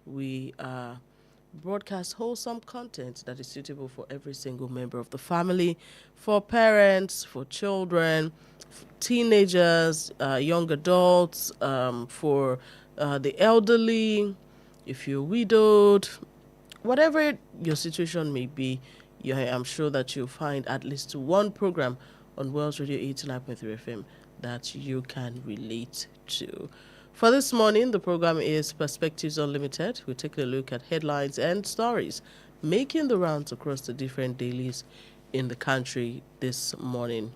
We broadcast wholesome content that is suitable for every single member of the family, for parents, for children, teenagers, young adults, for the elderly, if you're widowed, whatever your situation may be, I'm sure that you'll find at least one program on Wells Radio 89.3 FM that you can relate to. For this morning, the program is Perspectives Unlimited. We're taking a look at headlines and stories making the rounds across the different dailies in the country this morning.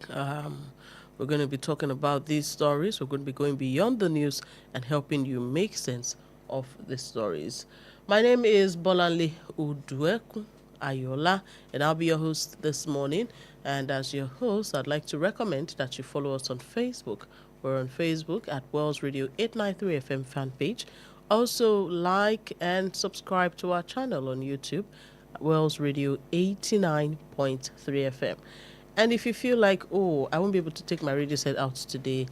We're going to be talking about these stories. We're going to be going beyond the news and helping you make sense of the stories. My name is Bolanle Oduekun Ayola, and I'll be your host this morning. And as your host, I'd like to recommend that you follow us on Facebook. We're on Facebook at Wells Radio 893 FM fan page. Also, like and subscribe to our channel on YouTube, Wells Radio 89.3 FM. And if you feel like, oh, I won't be able to take my radio set out today,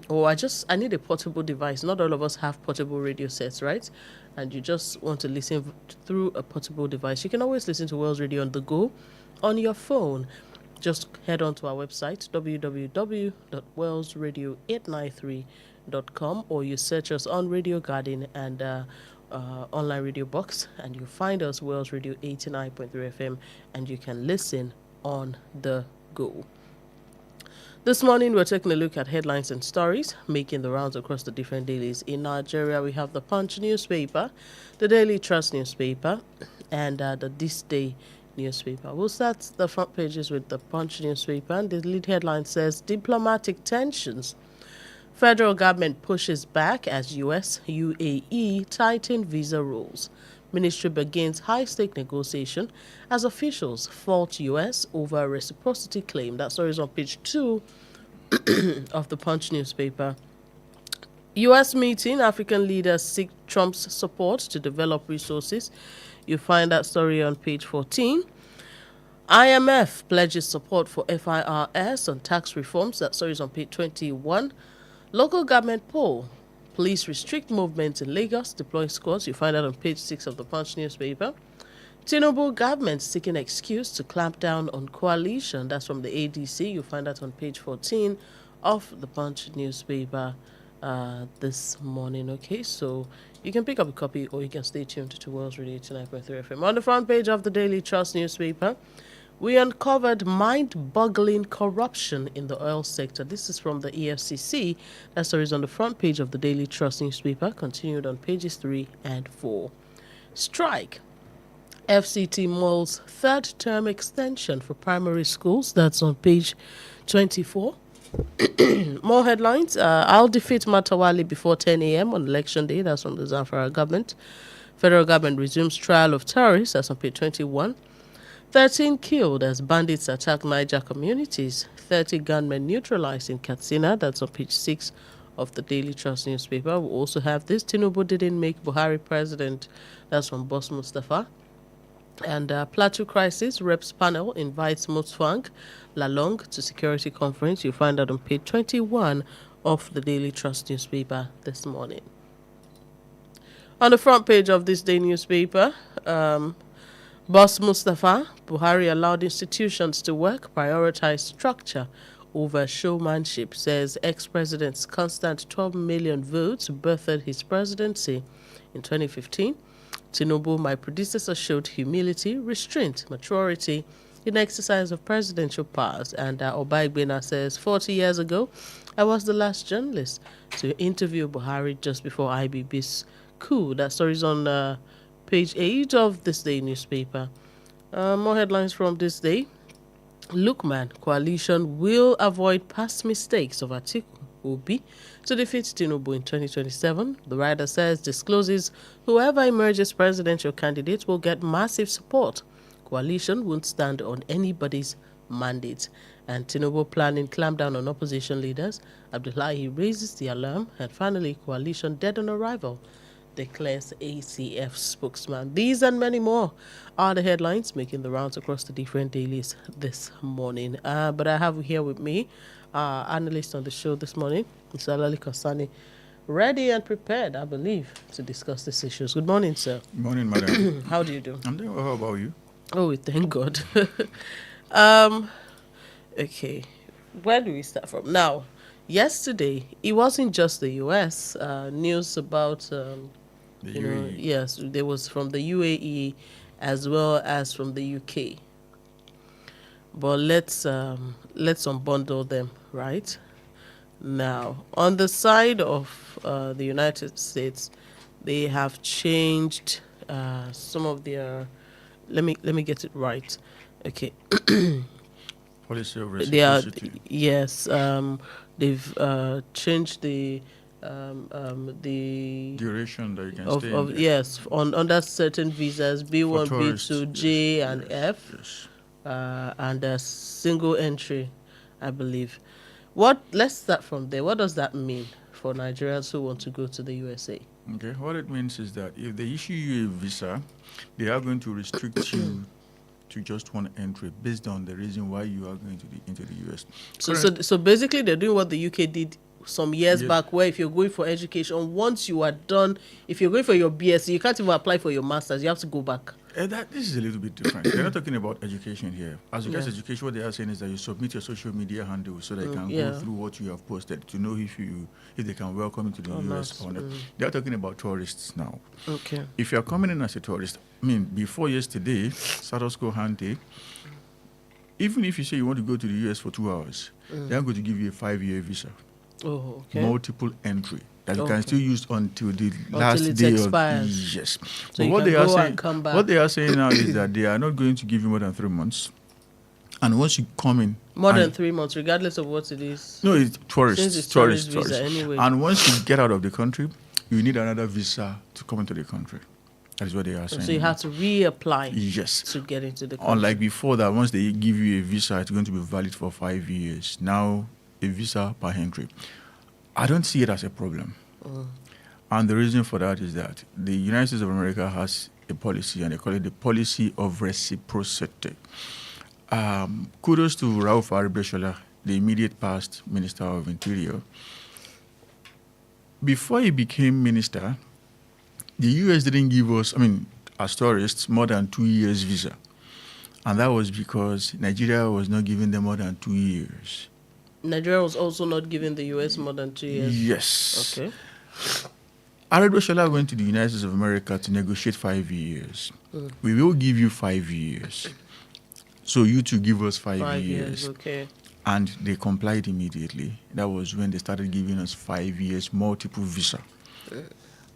or I need a portable device. Not all of us have portable radio sets, right? And you just want to listen through a portable device. You can always listen to Wells Radio on the go on your phone. Just head on to our website, www.wellsradio893.com, or you search us on Radio Garden and online radio box, and you find us Wells Radio 89.3 FM, and you can listen on the go. This morning, we're taking a look at headlines and stories making the rounds across the different dailies. In Nigeria, we have the Punch newspaper, the Daily Trust newspaper, and the This Day newspaper. We'll start the front pages with the Punch newspaper, and the lead headline says, Diplomatic tensions. Federal government pushes back as U.S., UAE tighten visa rules. Ministry begins high-stake negotiation as officials fault U.S. over reciprocity claim. That story is on page 2 of the Punch newspaper. U.S. meeting, African leaders seek Trump's support to develop resources. You find that story on page 14. IMF pledges support for FIRS on tax reforms. That story is on page 21. Local government poll. Police restrict movement in Lagos, deploy squads. You find that on page 6 of the Punch newspaper. Tinubu government seeking excuse to clamp down on coalition. That's from the ADC. You find that on page 14 of the Punch newspaper this morning. Okay, so you can pick up a copy or you can stay tuned to Wells Radio 89.3 FM. On the front page of the Daily Trust newspaper, we uncovered mind-boggling corruption in the oil sector. This is from the EFCC. That story is on the front page of the Daily Trust newspaper, continued on pages 3 and 4. Strike. FCT mulls third term extension for primary schools. That's on page 24. More headlines. I'll defeat Matawali before 10 a.m. on election day. That's from the Zamfara government. Federal government resumes trial of terrorists. That's on page 21. 13 killed as bandits attack Niger communities. 30 gunmen neutralized in Katsina. That's on page 6 of the Daily Trust newspaper. We also have this. Tinubu didn't make Buhari president. That's from Boss Mustafa. And Plateau Crisis Reps panel invites Mutfwang Lalong to security conference. You find that on page 21 of the Daily Trust newspaper this morning. On the front page of this day newspaper, Boss Mustafa, Buhari allowed institutions to work, prioritize structure over showmanship, says ex-president's constant 12 million votes birthed his presidency in 2015. Tinubu, my predecessor, showed humility, restraint, maturity in exercise of presidential powers. And Obaigbena says, 40 years ago, I was the last journalist to interview Buhari just before IBB's coup. That story is on page 8 of this day newspaper. More headlines from this day. Lookman coalition will avoid past mistakes of Atiku Obi to defeat Tinubu in 2027. The writer says discloses whoever emerges presidential candidate will get massive support. Coalition won't stand on anybody's mandate. And Tinubu planning clampdown on opposition leaders. Abdullahi raises the alarm. And finally, coalition dead on arrival, declares ACF spokesman. These and many more are the headlines making the rounds across the different dailies this morning. But I have here with me analyst on the show this morning, Mr. Alali Kosani. ready and prepared, I believe, to discuss these issues. Good morning, sir. Good morning, madam. How do you do? I'm doing well. How about you? Oh, we thank God. um, okay, where do we start from? Now, yesterday, it wasn't just the US. News about, The UAE. yes, there was from the UAE as well as from the UK. But let's unbundle them, right? Now, on the side of the United States, they have changed some of their. Let me get it right. Okay, Policy of they are reciprocity. yes. They've changed the Duration that you can of stay in there. yes on under certain visas For B1, tourists. B2, Yes, J, and yes, F, yes. and a single entry, I believe. What? Let's start from there. What does that mean for Nigerians who want to go to the USA? Okay. What it means is that if they issue you a visa, they are going to restrict you to just one entry based on the reason why you are going to into the US. So basically, they're doing what the UK did some years Yes. back, where if you're going for education, once you are done, if you're going for your BSc, you can't even apply for your masters. You have to go back. This is a little bit different. They're not talking about education here. As regards Yeah. education, what they are saying is that you submit your social media handle so they can yeah. go through what you have posted to know if they can welcome you to the US not. or not. They are talking about tourists now. Okay. If you're coming in as a tourist, before yesterday, status quo ante, even if you say you want to go to the US for 2 hours, they're going to give you a 5-year visa, Oh, okay. multiple entry that you can Okay. still use until the last it day expires. of yes. So you can go and come back. What they are saying now is that they are not going to give you more than 3 months, and once you come in, More than 3 months, regardless of what it is. no, it's tourists, Since it's tourist visa anyway. and once you get out of the country, you need another visa to come into the country. That is what they are saying. So you have to reapply Yes. to get into the country. Unlike before that, once they give you a visa, it's going to be valid for 5 years. Now, a visa per entry. I don't see it as a problem. And the reason for that is that the United States of America has a policy, and they call it the policy of reciprocity. Kudos to Rauf Arabeshola, the immediate past Minister of Interior. Before he became minister, the U.S. didn't give us, as tourists, more than 2 years visa. And that was because Nigeria was not giving them more than 2 years. Nigeria was also not giving the US more than 2 years. Yes. Okay. Arabeshola went to the United States of America to negotiate 5 years. We will give you 5 years. So you to give us 5 years. Okay. And they complied immediately. That was when they started giving us 5 years multiple visa.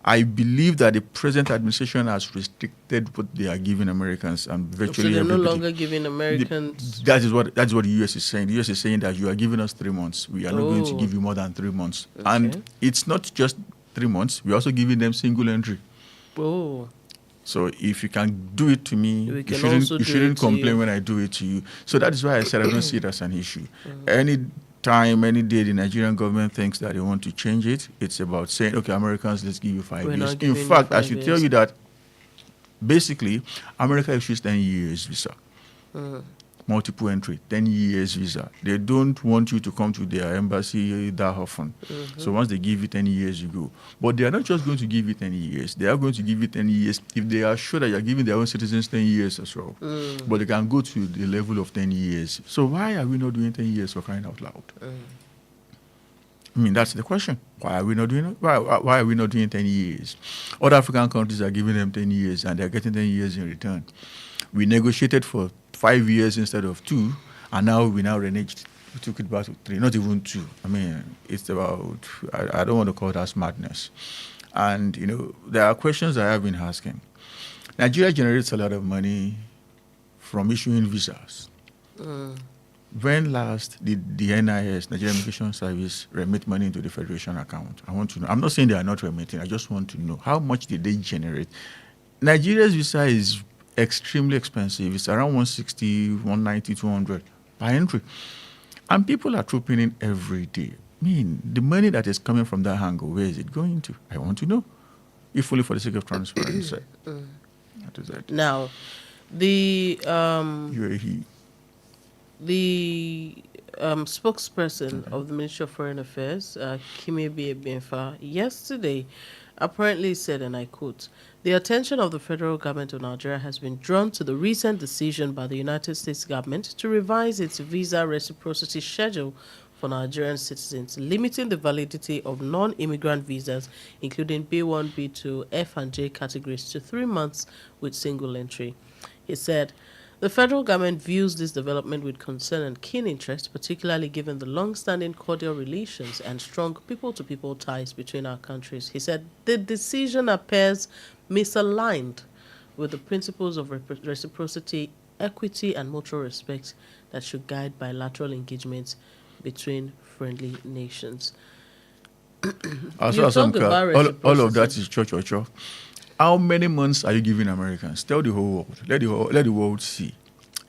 I believe that the present administration has restricted what they are giving Americans and virtually So they're no everybody. longer giving Americans. That is what the US is saying. The US is saying that you are giving us 3 months. We are not going to Oh. give you more than 3 months. Okay. And it's not just 3 months. We're also giving them single entry. Oh. So if you can do it to me, We you can shouldn't, also you do shouldn't it to complain you. when I do it to you. So that is why I said I don't see it as an issue. Any time, any day, the Nigerian government thinks that they want to change it, it's about saying, okay, Americans, let's give you 5 We're years. not In giving you fact, I 5 should years. tell you that basically, America issues 10 years visa. Multiple entry, 10 years visa. They don't want you to come to their embassy that often. So once they give you 10 years, you go. But they are not just going to give you 10 years. They are going to give you 10 years if they are sure that you are giving their own citizens 10 years as well. But they can go to the level of 10 years. So why are we not doing 10 years for crying out loud? That's the question. Why are we not doing it? Why are we not doing 10 years? Other African countries are giving them 10 years and they're getting 10 years in return. We negotiated for 5 years instead of 2, and now we reneged. We took it back to 3, not even 2. It's about, I don't want to call that madness. And, there are questions I have been asking. Nigeria generates a lot of money from issuing visas. When last did the NIS, Nigerian Immigration Service, remit money into the Federation account? I want to know. I'm not saying they are not remitting. I just want to know how much did they generate. Nigeria's visa is extremely expensive. It's around 160, 190, 200 per entry. And people are trooping in every day. The money that is coming from that angle, where is it going to? I want to know. If only for the sake of transparency. That is it. Now, the UAE. the spokesperson of the Ministry of Foreign Affairs, Kimebe Benfa, yesterday apparently said, and I quote, "The attention of the federal government of Nigeria has been drawn to the recent decision by the United States government to revise its visa reciprocity schedule for Nigerian citizens, limiting the validity of non-immigrant visas, including B1, B2, F and J categories, to 3 months with single entry." He said, "The federal government views this development with concern and keen interest, particularly given the long-standing cordial relations and strong people-to-people ties between our countries." He said, "The decision appears misaligned with the principles of reciprocity, equity, and mutual respect that should guide bilateral engagements between friendly nations." You talk about all of that reciprocity. is cho. How many months are you giving Americans? Tell the whole world. Let the world see.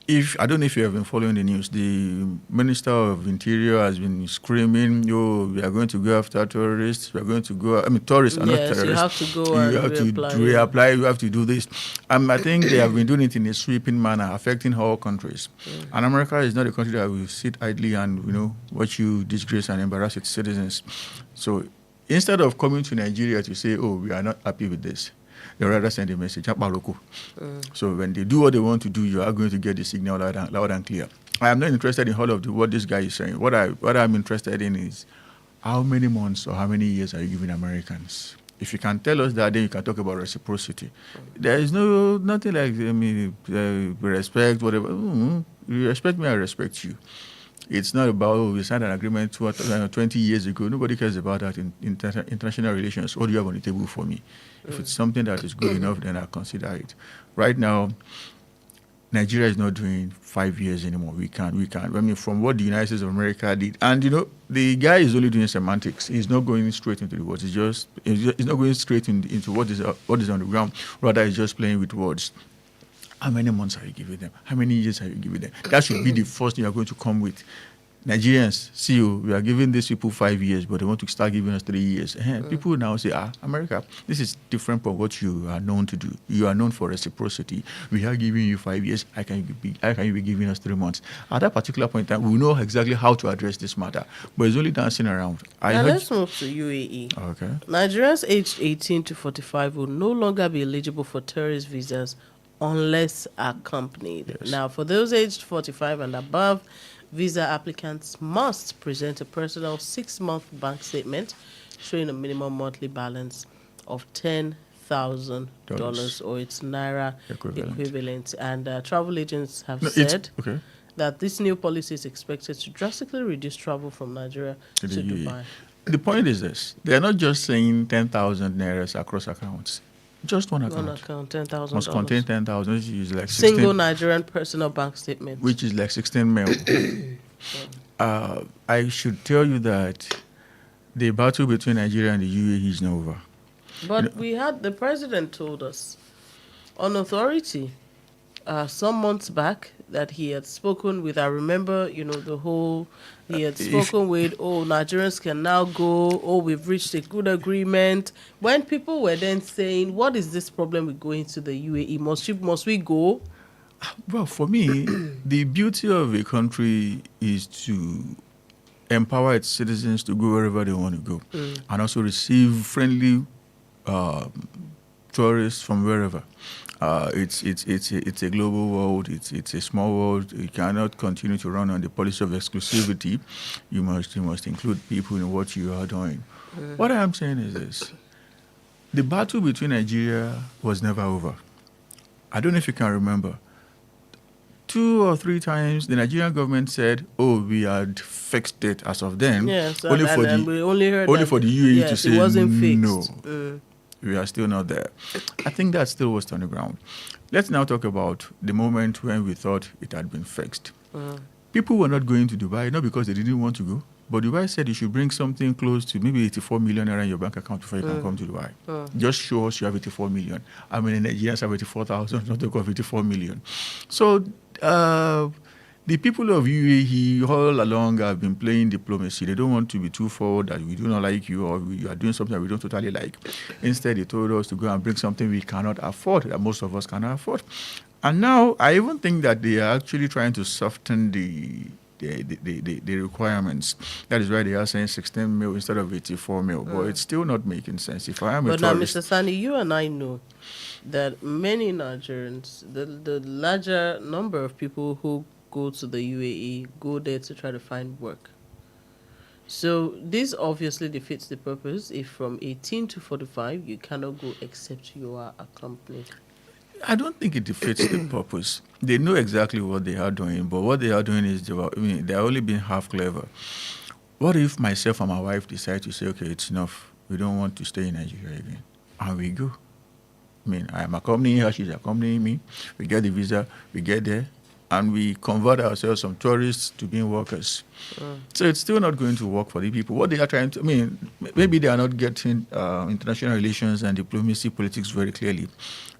If I don't know if you have been following the news, the Minister of Interior has been screaming, "Yo, we are going to go after terrorists. We are going to go. I mean, tourists are not Yes, you have terrorists. to go You and have to reapply. reapply. You have to do this." I think they have been doing it in a sweeping manner, affecting all countries. And America is not a country that will sit idly and watch you disgrace and embarrass its citizens. So instead of coming to Nigeria to say, "Oh, we are not happy with this," they rather send a message. So when they do what they want to do, you are going to get the signal loud and clear. I am not interested in all of what this guy is saying. What I'm interested in is how many months or how many years are you giving Americans? If you can tell us that, then you can talk about reciprocity. There is nothing like respect, whatever. You respect me, I respect you. It's not about, we signed an agreement 20 years ago. Nobody cares about that in international relations. What do you have on the table for me? If it's something that is good enough, then I'll consider it. Right now, Nigeria is not doing 5 years anymore. We can't. I mean, from what the United States of America did, and the guy is only doing semantics. He's not going straight into the words. He's not going straight into what is on the ground. Rather, he's just playing with words. How many months are you giving them? How many years are you giving them? That should be the first thing you're going to come with. Nigerians, see you, we are giving these people 5 years, but they want to start giving us 3 years. People now say, America, this is different from what you are known to do. You are known for reciprocity. We are giving you 5 years. How can you be giving us 3 months? At that particular point in time, we know exactly how to address this matter, but it's only dancing around. Now let's move to UAE. Okay. Nigerians aged 18 to 45 will no longer be eligible for tourist visas unless accompanied. Yes. Now, for those aged 45 and above, visa applicants must present a personal 6-month bank statement showing a minimum monthly balance of $10,000 or its naira equivalent. And travel agents have said that this new policy is expected to drastically reduce travel from Nigeria to Dubai. The point is this: they are not just saying 10,000 nairas across accounts. Just one account. One account, $10,000. Must contain 10,000, which is like 16, single Nigerian personal bank statement, which is like 16 mil. I should tell you that the battle between Nigeria and the UAE is not over. But we had the president told us on authority some months back that he had spoken with. I remember, the whole. He had spoken with, Nigerians can now go. We've reached a good agreement. When people were then saying, what is this problem with going to the UAE? Must we go? Well, for me, the beauty of a country is to empower its citizens to go wherever they want to go, and also receive friendly tourists from wherever. It's a global world. It's a small world. You cannot continue to run on the policy of exclusivity. You must include people in what you are doing. What I am saying is this: the battle between Nigeria was never over. I don't know if you can remember. 2 or 3 times, the Nigerian government said, we had fixed it as of then. Yes, we only for the UAE to say, it wasn't fixed. No, we are still not there. I think that still was on the ground. Let's now talk about the moment when we thought it had been fixed. People were not going to Dubai, not because they didn't want to go, but Dubai said you should bring something close to maybe 84 million naira in your bank account before you can come to Dubai. Just show us you have 84 million. I mean, Nigerians have 84,000, not talk of 84 million. So the people of UAE all along have been playing diplomacy. They don't want to be too forward that we do not like you or you are doing something that we don't totally like. Instead, they told us to go and bring something we cannot afford, that most of us cannot afford. And now, I even think that they are actually trying to soften the the requirements. That is why they are saying 16 mil instead of 84 mil. But it's still not making sense. If I am a But now, tourist, Mr. Sani, you and I know that many Nigerians, the larger number of people who go to the UAE go there to try to find work. So this obviously defeats the purpose. If from 18 to 45 you cannot go except you are accompanied. I don't think it defeats the purpose. They know exactly what they are doing, but what they are doing is they're only being half clever. What if myself and my wife decide to say, okay, it's enough. We don't want to stay in Nigeria again. And we go. I mean, I am accompanying her, she's accompanying me. We get the visa, we get there, and we convert ourselves from tourists to being workers. So it's still not going to work for the people. What they are trying to, maybe they are not getting international relations and diplomacy politics very clearly.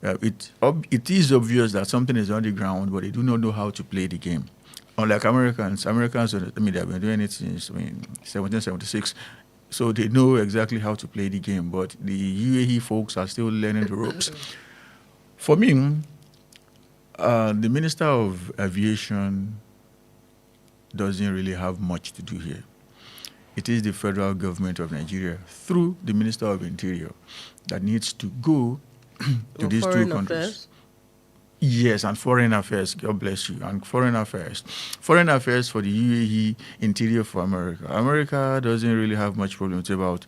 It is obvious that something is on the ground, but they do not know how to play the game. Unlike Americans, they have been doing it since 1776. So they know exactly how to play the game, but the UAE folks are still learning the ropes. For me, the Minister of Aviation doesn't really have much to do here. It is the federal government of Nigeria, through the Minister of Interior, that needs to go to these two countries. Affairs? Yes, and foreign affairs, God bless you, and foreign affairs. Foreign affairs for the UAE, interior for America. America doesn't really have much problems about,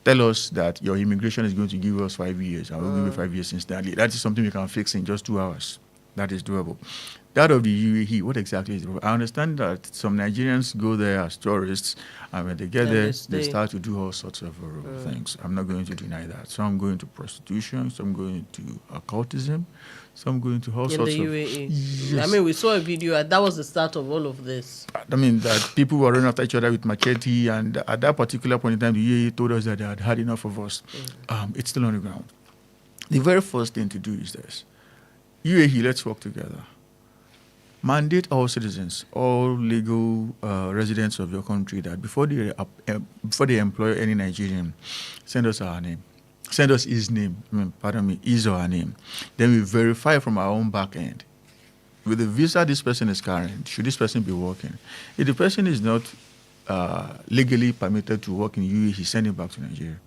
tell us that your immigration is going to give us 5 years, and we'll give you 5 years instantly. That is something we can fix in just 2 hours. That is doable. That of the UAE, what exactly is it? I understand that some Nigerians go there as tourists, and when they get there, they start to do all sorts of things. I'm not going to deny that. Some go into prostitution, some go into occultism, some go into all sorts of... In the UAE. Yes. I mean, we saw a video, that was the start of all of this. I mean, that people were running after each other with machete, and at that particular point in time, the UAE told us that they had had enough of us. It's still on the ground. The very first thing to do is this. UAE, let's work together. Mandate all citizens, all legal residents of your country, that before they employ any Nigerian, send us our name. Send us his name. His or her name. Then we verify from our own back end. With the visa this person is carrying, should this person be working? If the person is not legally permitted to work in UAE, send him back to Nigeria.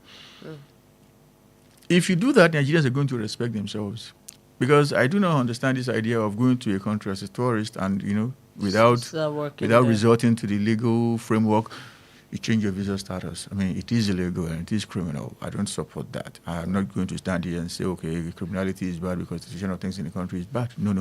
If you do that, Nigerians are going to respect themselves. Because I do not understand this idea of going to a country as a tourist and, without resorting to the legal framework, you change your visa status. I mean, it is illegal and it is criminal. I don't support that. I'm not going to stand here and say, okay, criminality is bad because the decision of things in the country is bad. No.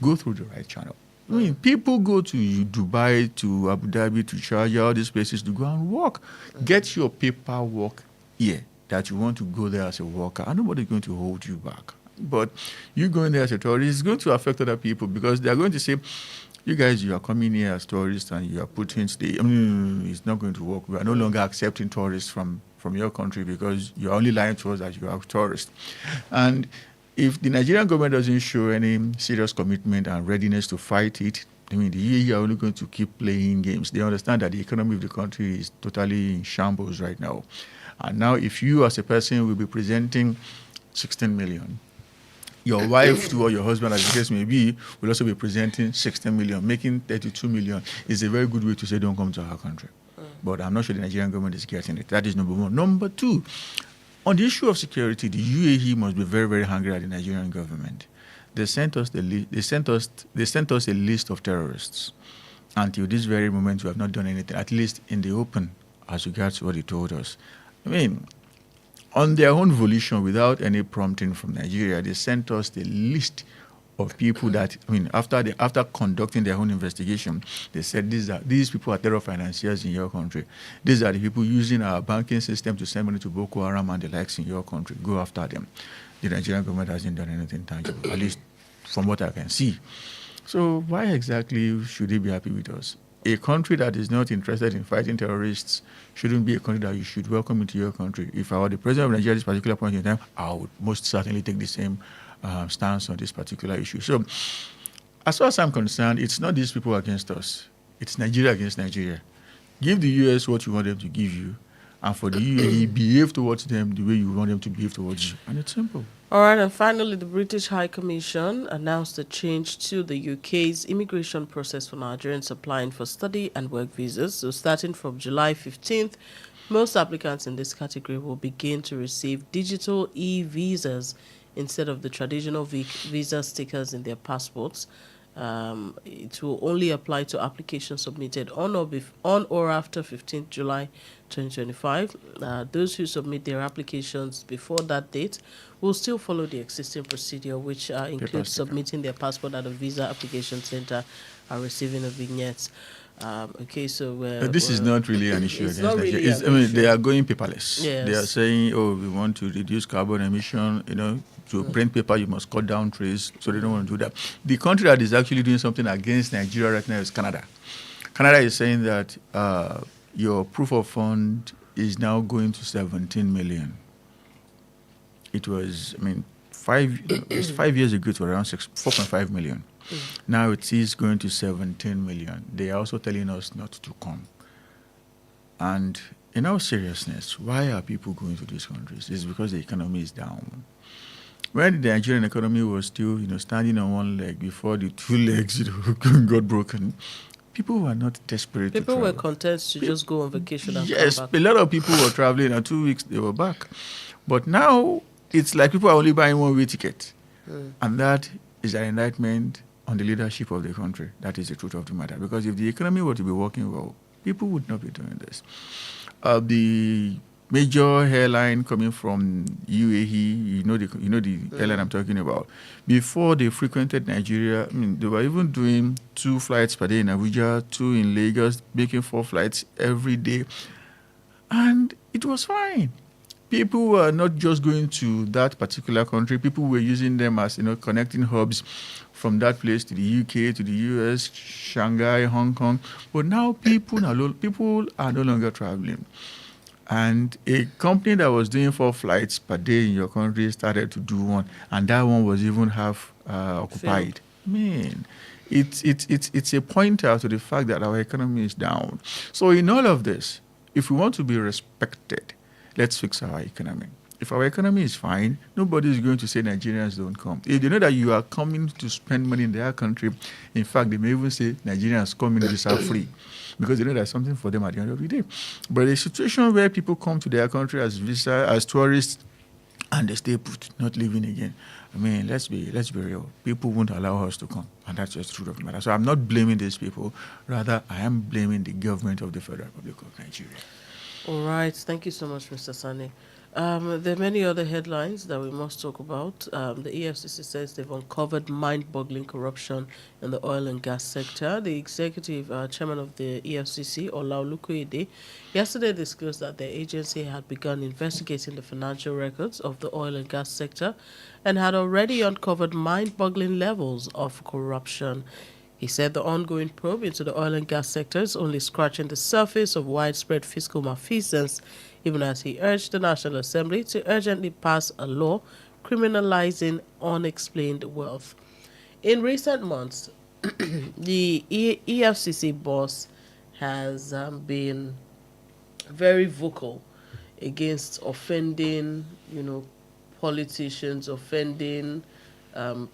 Go through the right channel. I mean, people go to Dubai, to Abu Dhabi, to Sharjah, all these places to go and work. Get your paperwork here that you want to go there as a worker, and nobody's going to hold you back. But you going there as a tourist is going to affect other people because they're going to say, you guys, you are coming here as tourists and you are putting it's not going to work. We are no longer accepting tourists from your country because you're only lying to us that you are tourists. And if the Nigerian government doesn't show any serious commitment and readiness to fight it, the UAE are only going to keep playing games. They understand that the economy of the country is totally in shambles right now. And now if you as a person will be presenting 16 million, your wife or your husband, as the case may be, will also be presenting 16 million, making 32 million. Is a very good way to say don't come to our country. But I'm not sure the Nigerian government is getting it. That is number one. Number two, on the issue of security, the UAE must be very, very angry at the Nigerian government. They sent us a list of terrorists. Until this very moment, we have not done anything, at least in the open, as regards what they told us. I mean, on their own volition, without any prompting from Nigeria, they sent us the list of people that, after conducting their own investigation, they said these people are terror financiers in your country. These are the people using our banking system to send money to Boko Haram and the likes in your country. Go after them. The Nigerian government hasn't done anything tangible, at least from what I can see. So why exactly should they be happy with us? A country that is not interested in fighting terrorists shouldn't be a country that you should welcome into your country. If I were the president of Nigeria at this particular point in time, I would most certainly take the same stance on this particular issue. So, as far as I'm concerned, it's not these people against us. It's Nigeria against Nigeria. Give the U.S. what you want them to give you, and for the UAE, behave towards them the way you want them to behave towards you. And it's simple. All right, and finally, the British High Commission announced a change to the UK's immigration process for Nigerians applying for study and work visas. So, starting from July 15th, most applicants in this category will begin to receive digital e-visas instead of the traditional visa stickers in their passports. It will only apply to applications submitted on or after 15th July 2025. Those who submit their applications before that date will still follow the existing procedure, which includes submitting their passport at a visa application center and receiving a vignette. This is not really an issue. It's not really I mean, they are going paperless. Yes. They are saying, "Oh, we want to reduce carbon emission. To print paper, you must cut down trees." So they don't want to do that. The country that is actually doing something against Nigeria right now is Canada. Canada is saying that your proof of fund is now going to 17 million. It was, it's 5 years ago, it was around 4.5 million. Now it is going to 17 million. They are also telling us not to come. And in all seriousness, why are people going to these countries? It's because the economy is down. When the Nigerian economy was still, standing on one leg before the two legs, got broken, people were not desperate to travel. People were content to just go on vacation and yes, come back. A lot of people were traveling, and 2 weeks they were back. But now it's like people are only buying one-way ticket. And that is an indictment on the leadership of the country. That is the truth of the matter. Because if the economy were to be working well, people would not be doing this. The major airline coming from UAE, you know the airline I'm talking about. Before they frequented Nigeria, they were even doing 2 flights per day in Abuja, 2 in Lagos, making 4 flights every day. And it was fine. People were not just going to that particular country. People were using them as, connecting hubs from that place to the UK, to the US, Shanghai, Hong Kong. But now people are no longer traveling. And a company that was doing 4 flights per day in your country started to do 1, and that one was even half occupied. It's a pointer to the fact that our economy is down. So in all of this, if we want to be respected, let's fix our economy. If our economy is fine, nobody is going to say Nigerians don't come. If they know that you are coming to spend money in their country, in fact, they may even say Nigerians come in visa free, because they know there's something for them at the end of the day. But a situation where people come to their country as tourists, and they stay put, not living again. Let's be real. People won't allow us to come, and that's just the truth of the matter. So I'm not blaming these people. Rather, I am blaming the government of the Federal Republic of Nigeria. All right. Thank you so much, Mr. Sane. There are many other headlines that we must talk about. The EFCC says they've uncovered mind-boggling corruption in the oil and gas sector. The executive chairman of the EFCC, Oduekun, yesterday disclosed that their agency had begun investigating the financial records of the oil and gas sector and had already uncovered mind-boggling levels of corruption. He said the ongoing probe into the oil and gas sector is only scratching the surface of widespread fiscal malfeasance, even as he urged the National Assembly to urgently pass a law criminalizing unexplained wealth. In recent months, the EFCC boss has been very vocal against offending, politicians, offending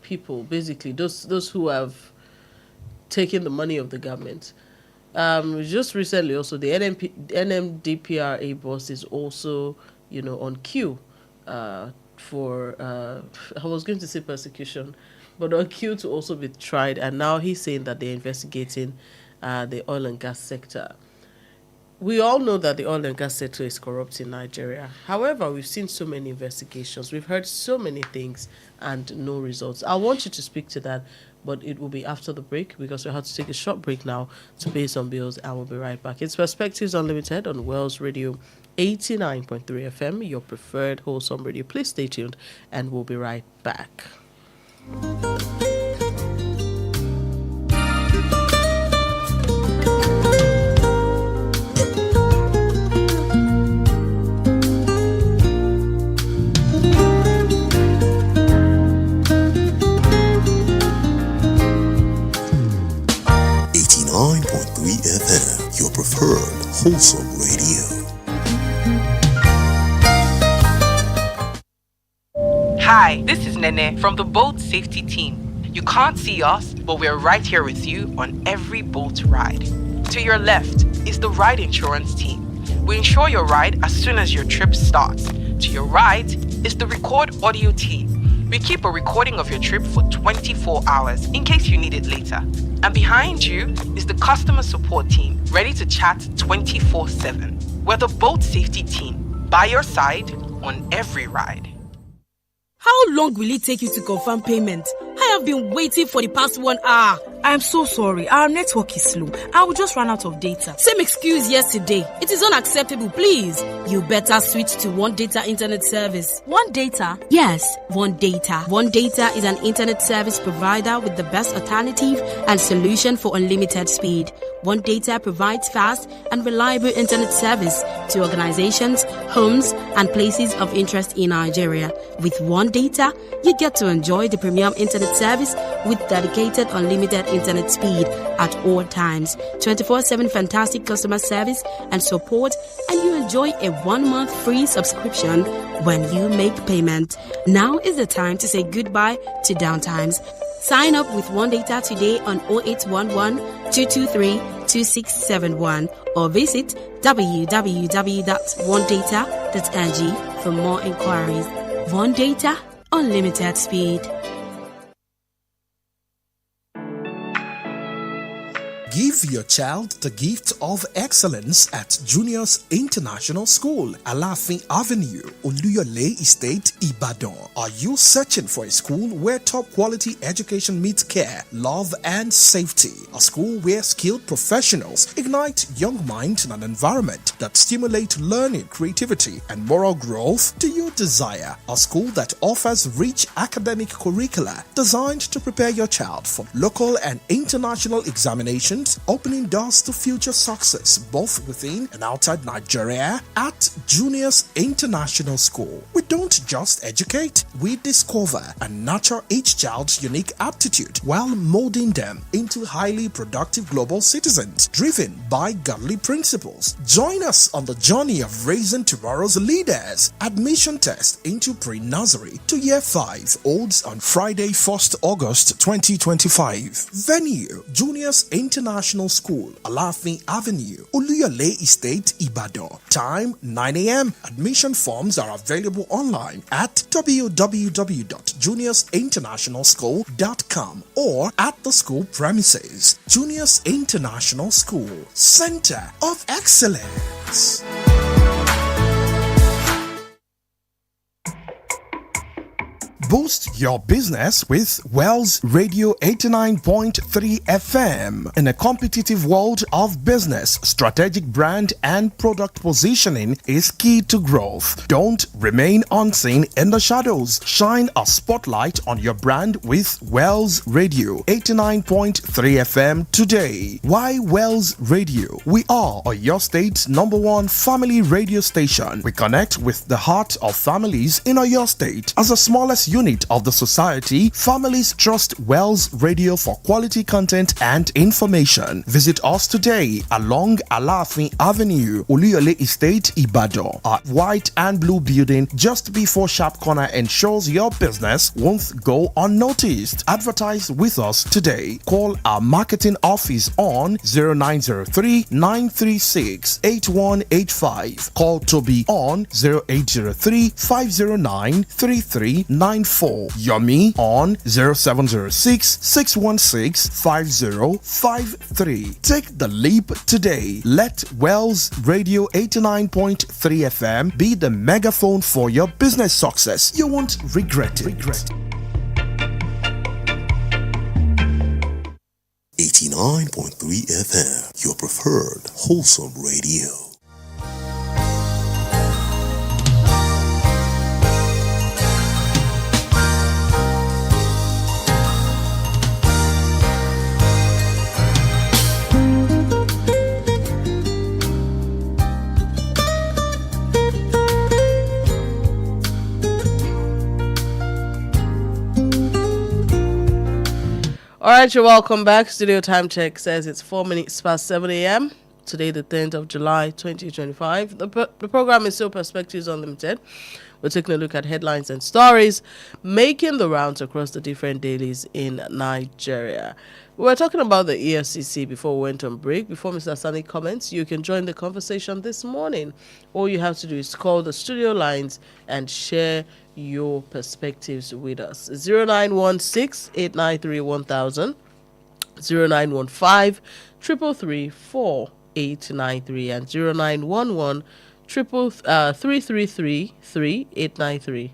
people, basically those who have taking the money of the government. Just recently also, the NMDPRA boss is also, on queue for, I was going to say persecution, but on queue to also be tried. And now he's saying that they're investigating the oil and gas sector. We all know that the oil and gas sector is corrupt in Nigeria. However, we've seen so many investigations. We've heard so many things and no results. I want you to speak to that, but it will be after the break, because we have to take a short break now to pay some bills, and we'll be right back. It's Perspectives Unlimited on Wells Radio 89.3 FM, your preferred wholesome radio. Please stay tuned, and we'll be right back. 89.3 FM, your preferred wholesome radio. Hi, this is Nene from the boat safety team. You can't see us, but we're right here with you on every boat ride. To your left is the ride insurance team. We insure your ride as soon as your trip starts. To your right is the record audio team. We keep a recording of your trip for 24 hours in case you need it later. And behind you is the customer support team, ready to chat 24/7. We're the boat safety team, by your side on every ride. How long will it take you to confirm payment? I have been waiting for the past 1 hour. I'm so sorry. Our network is slow. I will just run out of data. Same excuse yesterday. It is unacceptable, please. You better switch to One Data Internet Service. One Data? Yes, One Data. One Data is an internet service provider with the best alternative and solution for unlimited speed. One Data provides fast and reliable internet service to organizations, homes, and places of interest in Nigeria. With One Data, you get to enjoy the premium internet service with dedicated unlimited internet speed at all times, 24/7 fantastic customer service and support, and you enjoy a 1-month free subscription when you make payment. Now is the time to say goodbye to downtimes. Sign up with One Data today on 0811 223 2671 or visit www.onedata.ng for more inquiries. One Data, unlimited speed. Give your child the gift of excellence at Juniors International School, Alafin Avenue, Oluyole Estate, Ibadan. Are you searching for a school where top quality education meets care, love, and safety? A school where skilled professionals ignite young minds in an environment that stimulates learning, creativity, and moral growth? Do you desire a school that offers rich academic curricula designed to prepare your child for local and international examinations, opening doors to future success both within and outside Nigeria? At Juniors International School, we don't just educate, we discover and nurture each child's unique aptitude while molding them into highly productive global citizens driven by godly principles. Join us on the journey of raising tomorrow's leaders. Admission test into pre-nursery to year 5 holds on Friday, 1st August 2025. Venue: Juniors International School, Alafin Avenue, Oluyole Estate, Ibadan. Time: 9 a.m. Admission forms are available online at www.juniorsinternationalschool.com or at the school premises. Juniors International School, Center of Excellence. Boost your business with Wells Radio 89.3 FM. In a competitive world of business, strategic brand and product positioning is key to growth. Don't remain unseen in the shadows. Shine a spotlight on your brand with Wells Radio 89.3 FM today. Why Wells Radio? We are your state's #1 family radio station. We connect with the heart of families in your state. As the smallest unit of the society, families trust Wells Radio for quality content and information. Visit us today along Alafin Avenue, Oluyole Estate, Ibadan. Our white and blue building just before Sharp Corner ensures your business won't go unnoticed. Advertise with us today. Call our marketing office on 0903 936 8185. Call Toby on 0803 509 3394. Yomi on 0706 616 5053. Take the leap today. Let Wells Radio 89.3 FM be the megaphone for your business success. You won't regret it. 89.3 FM, your preferred wholesome radio. All right, you're welcome back. Studio time check says it's 4 minutes past 7 a.m. Today, the 10th of July, 2025. The program is still Perspectives Unlimited. We're taking a look at headlines and stories making the rounds across the different dailies in Nigeria. We were talking about the EFCC before we went on break. Before Mr. Sani comments, you can join the conversation this morning. All you have to do is call the studio lines and share your perspectives with us. 0916 893 1000, 0915 333 4893, and 0911 333 3893.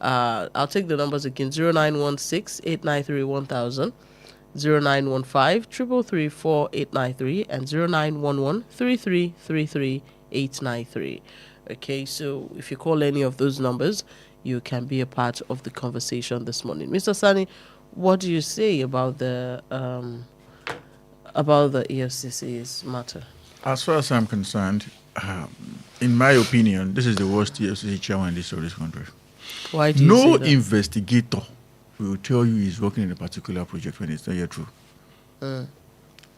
I'll take the numbers again: 0916 893 1000, 0915 333 4893, and 0911 3333 893. Okay, so if you call any of those numbers, you can be a part of the conversation this morning. Mr. Sani, what do you say about the EFCC's matter? As far as I'm concerned, in my opinion, this is the worst EFCC chairman in the history of this country. Why do you No say that? investigator will tell you he's working in a particular project when it's not yet true.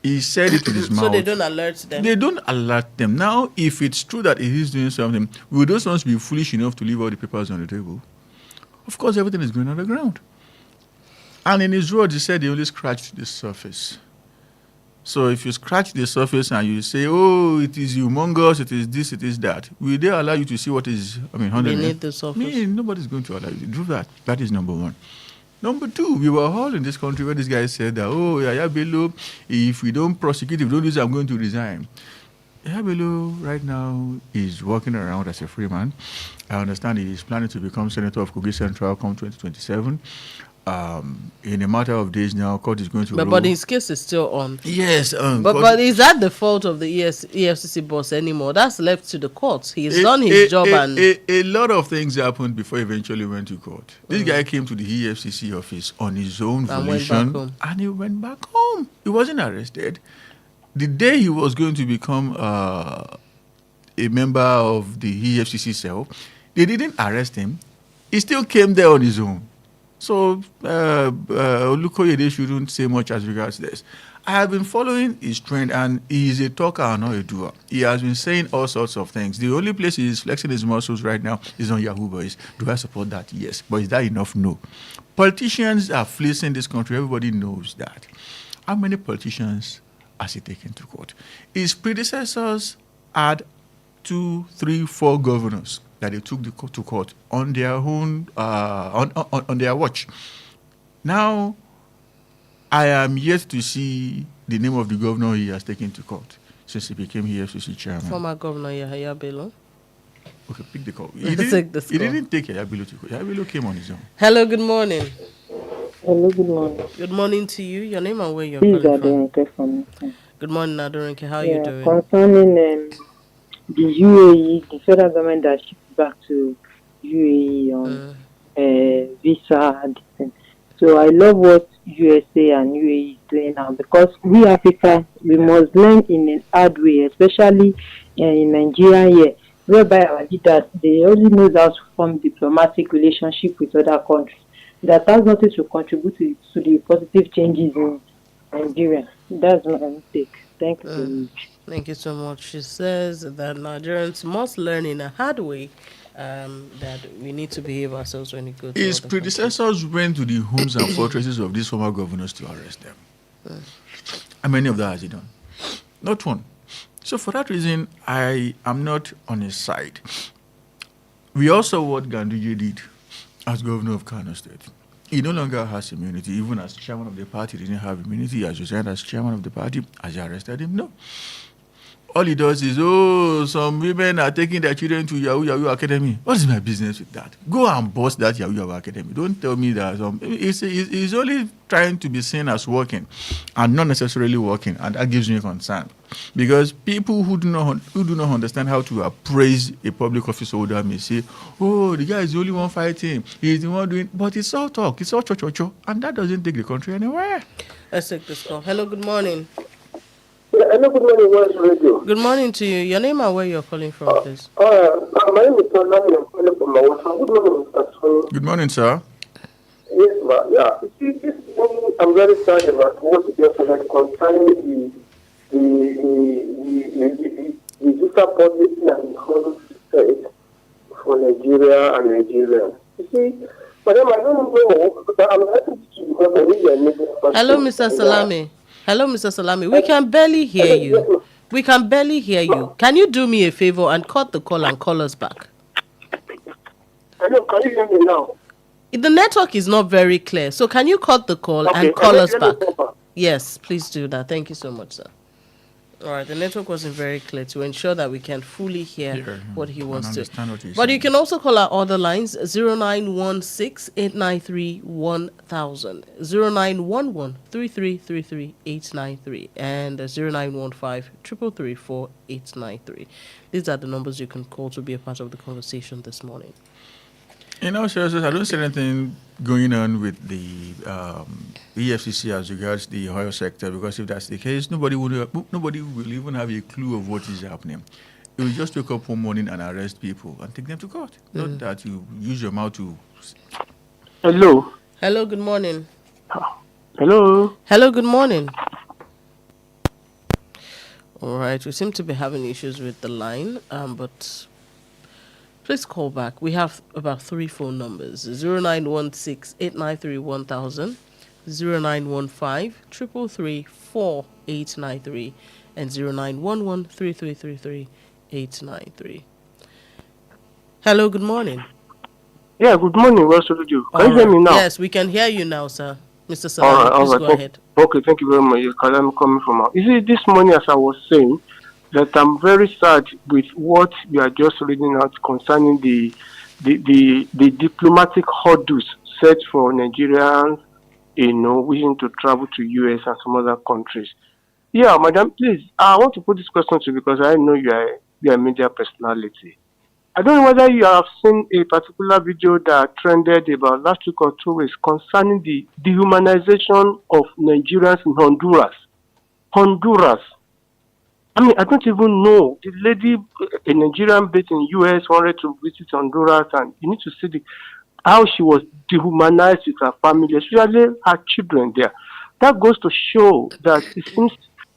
He said it with his mouth. So they don't alert them? They don't alert them. Now, if it's true that he is doing something, will those ones be foolish enough to leave all the papers on the table? Of course, everything is going underground. And in his words, he said he only scratched the surface. So if you scratch the surface and you say, oh, it is humongous, it is this, it is that, will they allow you to see what is, beneath the surface? Nobody's going to allow you to do that. That is number one. Number two, we were all in this country where this guy said that, oh, Yaya Bello, if we don't prosecute, if we don't do this, I'm going to resign. Yaya Bello right now is walking around as a free man. I understand he is planning to become senator of Kogi Central come 2027. In a matter of days now, court is going to But his case is still on. Yes. But is that the fault of the EFCC boss anymore? That's left to the courts. He's done his job. A lot of things happened before he eventually went to court. This guy came to the EFCC office on his own volition. And he went back home. He wasn't arrested. The day he was going to become a member of the EFCC cell, they didn't arrest him. He still came there on his own. So, Olukoyede shouldn't say much as regards this. I have been following his trend, and he is a talker and not a doer. He has been saying all sorts of things. The only place he is flexing his muscles right now is on Yahoo Boys. Do I support that? Yes. But is that enough? No. Politicians are fleecing this country. Everybody knows that. How many politicians has he taken to court? His predecessors had 2, 3, 4 governors that they took to court on their own, on their watch. Now, I am yet to see the name of the governor he has taken to court since he became EFCC chairman. Former Governor Yahaya Bello. Okay, pick the call. He didn't take Yahaya Bello to court. Yahaya Bello came on his own. Hello, good morning. Hello, good morning. Good morning to you. Your name and where you're calling from. Good morning, Adorinke. How are you doing? Concerning the UAE, the federal government that shipped back to UAE on visa and different. So I love what USA and UAE is doing now, because we Africa, we must learn in a hard way, especially in Nigeria here, whereby our leaders, they only know how to form diplomatic relationship with other countries. That has nothing to contribute to the positive changes in Nigeria. That's my mistake. Thank you very much. Thank you so much. She says that Nigerians must learn in a hard way that we need to behave ourselves when we go to his predecessors went to the homes and fortresses of these former governors to arrest them. How many of that has he done? Not one. So for that reason, I am not on his side. We also saw what Ganduje did as governor of Kano State. He no longer has immunity. Even as chairman of the party, he didn't have immunity. As resigned as chairman of the party, as he arrested him, no. All he does is, some women are taking their children to Yahoo Academy. What is my business with that? Go and bust that Yahoo Academy. Don't tell me that. He's only trying to be seen as working and not necessarily working, and that gives me concern. Because people who do not understand how to appraise a public office holder may say, the guy is the only one fighting. He's the one doing... But it's all talk. It's all cho-cho-cho. And that doesn't take the country anywhere. Let's take this call. Hello, good morning. Hello, good morning, World Radio. Good morning to you. Your name and where you're calling from, please. My name is Bolanle. I'm calling from Mawasa. Good morning, Mr. Soni. Good morning, sir. Yes, ma. Yeah. You see, this morning I'm very sad about what you just said concerning the visa policy and the whole state for Nigeria and Nigeria. You see, madam, I don't know, but I'm happy to because I need a nigga. Hello, Mr. Salami. Hello, Mr. Salami. We can barely hear you. We can barely hear you. Can you do me a favor and cut the call and call us back? Hello, can you hear me now? The network is not very clear, so can you cut the call and call us back? Yes, please do that. Thank you so much, sir. All right, the network wasn't very clear to ensure that we can fully hear what he wants to. But you can also call our other lines 0916 893 1000, 0911 3333 893, and 0915 333 893. These are the numbers you can call to be a part of the conversation this morning. In all seriousness, I don't see anything going on with the EFCC as regards the oil sector, because if that's the case, nobody will even have a clue of what is happening. You will just wake up one morning and arrest people and take them to court. Not that you use your mouth to... Hello. Hello, good morning. Hello. Hello, good morning. All right, we seem to be having issues with the line, but... please call back. We have about 3 phone numbers: 0916 893 1000, 0915 333 4893, and 0911 3333 893. Hello, good morning. Yeah, good morning. What's to do? Can you hear me now? Yes, we can hear you now, sir. Mr. Salami, please go ahead. Okay, thank you very much. I'm coming from out. You see, this morning, as I was saying, that I'm very sad with what we are just reading out concerning the diplomatic hurdles set for Nigerians, wishing to travel to US and some other countries. Yeah, madam, please, I want to put this question to you because I know you are a media personality. I don't know whether you have seen a particular video that trended about last week or 2 weeks concerning the dehumanization of Nigerians in Honduras. Honduras. I mean, I don't even know. The lady, a Nigerian based in US, wanted to visit Honduras, and you need to see how she was dehumanized with her family, especially her children there. That goes to show that it seems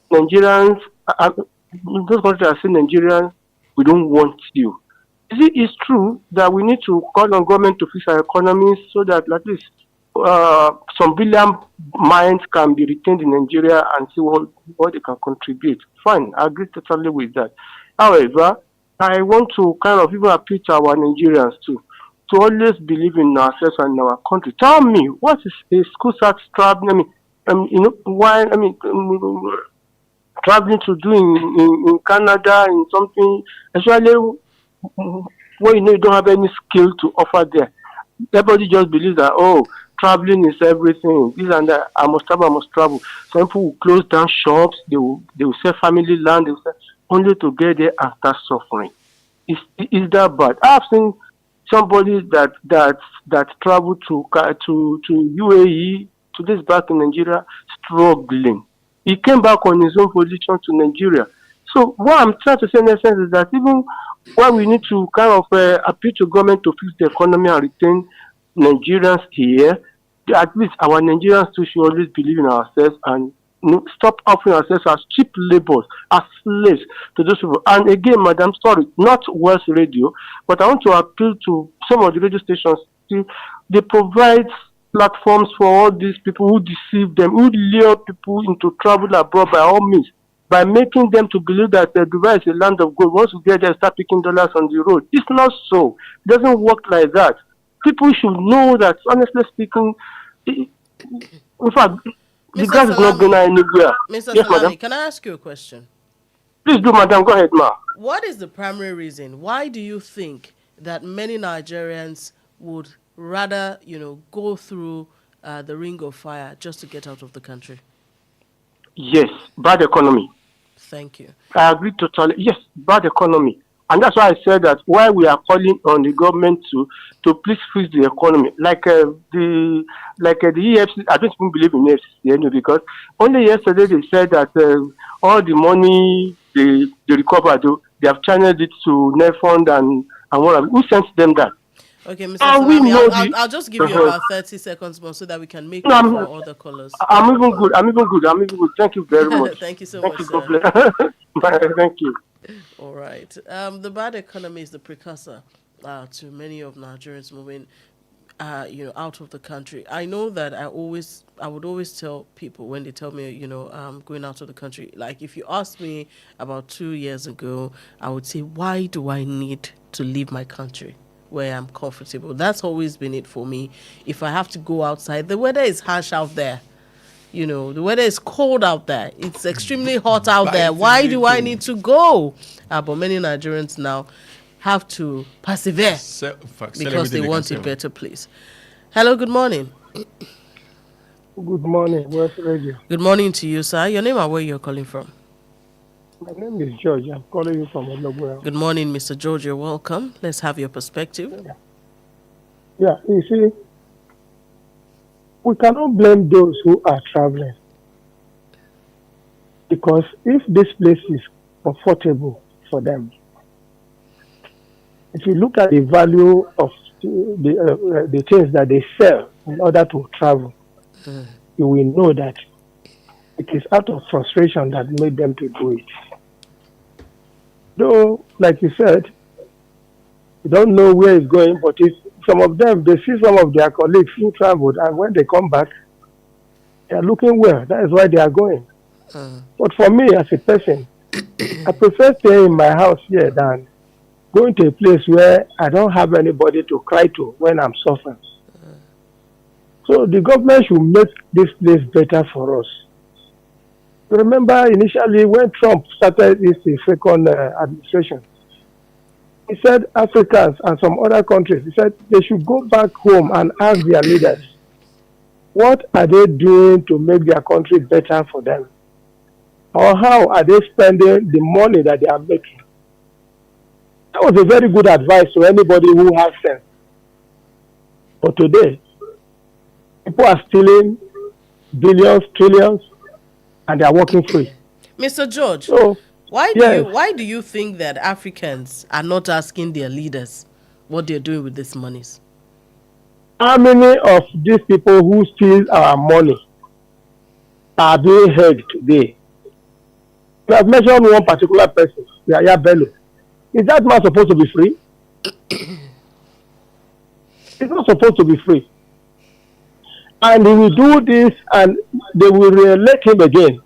Nigerians, those countries are saying Nigerians, we don't want you. You see, it's true that we need to call on government to fix our economies so that at least some brilliant minds can be retained in Nigeria and see what they can contribute. Fine, I agree totally with that. However, I want to kind of even appeal to our Nigerians too, to always believe in ourselves and in our country. Tell me, what is a school start traveling? Traveling to do in Canada, in something, especially when you don't have any skill to offer there. Everybody just believes that, traveling is everything. This and that. I must travel. Some people will close down shops. They will sell family land. They will sell, only to get there and start suffering. Is that bad? I have seen somebody that traveled to UAE, to this back in Nigeria, struggling. He came back on his own position to Nigeria. So what I'm trying to say in essence is that even when we need to kind of appeal to government to fix the economy and retain Nigerians here, at least our Nigerians too should always believe in ourselves and stop offering ourselves as cheap laborers, as slaves to those people. And again, madam, sorry, not Wells Radio, but I want to appeal to some of the radio stations. They provide platforms for all these people who deceive them, who lure people into travel abroad by all means, by making them to believe that Dubai is a land of gold. Once we get there, start picking dollars on the road. It's not so. It doesn't work like that. People should know that, honestly speaking, in fact, the grass is not going anywhere. Mr. Yes, Salami, madam. can I ask you a question? Please do, madam. Go ahead, ma. What is the primary reason? Why do you think that many Nigerians would rather, go through the ring of fire just to get out of the country? Yes, bad economy. Thank you. I agree totally. Yes, bad economy. And that's why I said that why we are calling on the government to please fix the economy. Like the EFC, I don't even believe in EFC because only yesterday they said that all the money they recovered, they have channeled it to NEFund and what. Who sent them that? Okay, Mr. Salami, I'll just give you about 30 seconds more so that we can make room for other callers. I'm even good. Thank you very much. Thank you so much, sir. Thank you. All right. The bad economy is the precursor to many of Nigerians moving, out of the country. I know that I would always tell people when they tell me, I'm going out of the country. Like if you asked me about 2 years ago, I would say, why do I need to leave my country where I'm comfortable? That's always been it for me. If I have to go outside, the weather is harsh out there. The weather is cold out there. It's extremely hot out there. Why do I need to go? But many Nigerians now have to persevere because they want a better place. Hello, good morning. Good morning, West Radio. Good morning to you, sir. Your name and where you're calling from? My name is George. I'm calling you from Oduekun. Good morning, Mr. George. You're welcome. Let's have your perspective. Yeah, you see, we cannot blame those who are traveling. Because if this place is comfortable for them, if you look at the value of the things that they sell in order to travel, you will know that it is out of frustration that made them to do it. Though, like you said, you don't know where it's going, but if some of them, they see some of their colleagues who traveled, and when they come back, they are looking well. That is why they are going. But for me, as a person, I prefer staying in my house here than going to a place where I don't have anybody to cry to when I'm suffering. So the government should make this place better for us. Remember initially when Trump started his second administration, he said Africans and some other countries, he said they should go back home and ask their leaders, what are they doing to make their country better for them? Or how are they spending the money that they are making? That was a very good advice to anybody who has sense. But today, people are stealing billions, trillions, and they are working free. Mr. George, So, why yes, do you think that Africans are not asking their leaders what they're doing with these monies? how many of these people who steal our money are being held today? You have mentioned one particular person, Yaya Bello. Is that man supposed to be free? He's not supposed to be free. And he will do this and they will re-elect him again.